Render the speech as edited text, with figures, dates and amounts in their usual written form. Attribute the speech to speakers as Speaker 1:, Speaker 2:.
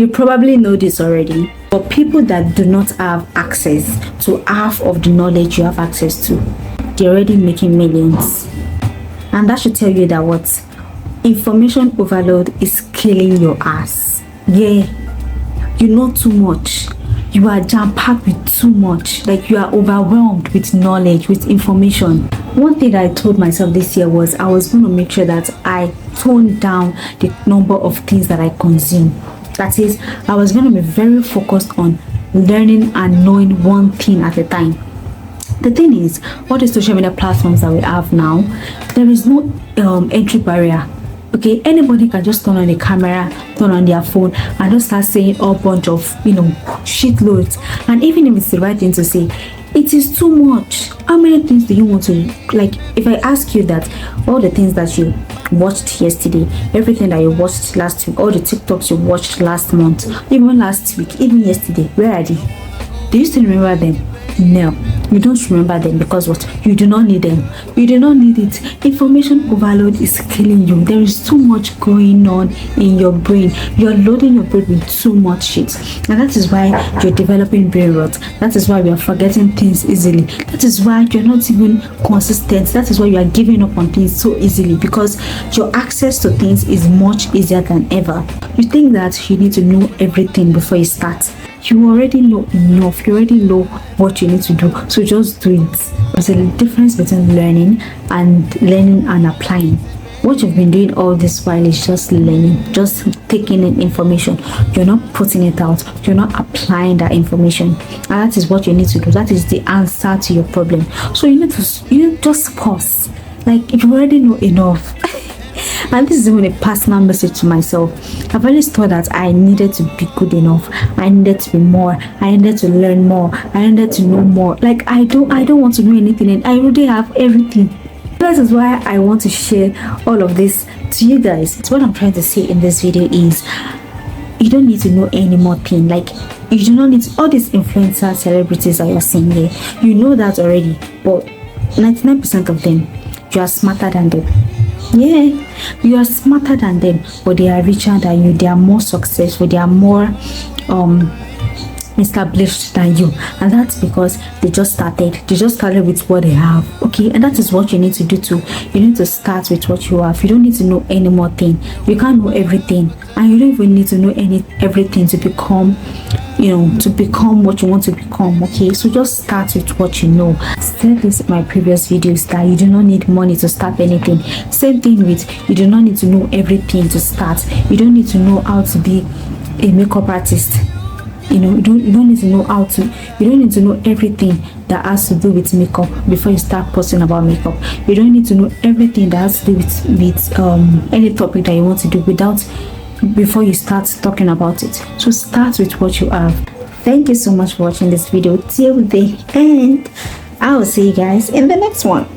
Speaker 1: You probably know this already, but people that do not have access to half of the knowledge you have access to, they're already making millions. And that should tell you that what? Information overload is killing your ass. Yeah, you know too much. You are jam-packed with too much. Like, you are overwhelmed with knowledge, with information. One thing that I told myself this year was I was going to make sure that I toned down the number of things that I consume. That is, I was going to be very focused on learning and knowing one thing at a time. The thing is, all the social media platforms that we have now, there is no entry barrier. Okay, anybody can just turn on the camera, turn on their phone, and just start saying a bunch of, shitloads. And even if it's the right thing to say, it is too much. How many things do you want to, like, if I ask you that all the things that you watched yesterday, everything that you watched last week, all the TikToks you watched last month, even last week, even yesterday, where are they? Do you still remember them? No, you don't remember them because what? You do not need them. You do not need it. Information overload is killing you. There is too much going on in your brain. You're loading your brain with too much shit, and that is why you're developing brain rot. That is why we are forgetting things easily. That is why you're not even consistent. That is why you are giving up on things so easily, because your access to things is much easier than ever. You think that you need to know everything before you start. You already know enough. You already know what you need to do, so just do it. There's a difference between learning and applying. What you've been doing all this while is just learning, just taking in information. You're not putting it out. You're not applying that information, and that is what you need to do. That is the answer to your problem. So you need to just pause. Like, you already know enough. And this is even a personal message to myself. I've always thought that I needed to be good enough. I needed to be more. I needed to learn more. I needed to know more. Like, I don't want to know anything, and I already have everything. That is why I want to share all of this to you guys. So what I'm trying to say in this video is, you don't need to know any more thing. Like, you do not need all these influencer celebrities that you're seeing here. You know that already, but 99% of them, you are smarter than them. Yeah, you are smarter than them, but they are richer than you. They are more successful. They are more established than you, and that's because they just started with what they have. Okay, and that is what you need to do too. You need to start with what you have. You don't need to know any more thing. You can't know everything, and you don't even need to know everything to become what you want to become. Okay, so just start with what you know. I said this in my previous videos that you do not need money to start anything. Same thing with, you do not need to know everything to start. You don't need to know how to be a makeup artist. You don't need to know you don't need to know everything that has to do with makeup before you start posting about makeup. You don't need to know everything that has to do with any topic that you want to do before you start talking about it. So start with what you have. Thank you so much for watching this video till the end. I will see you guys in the next one.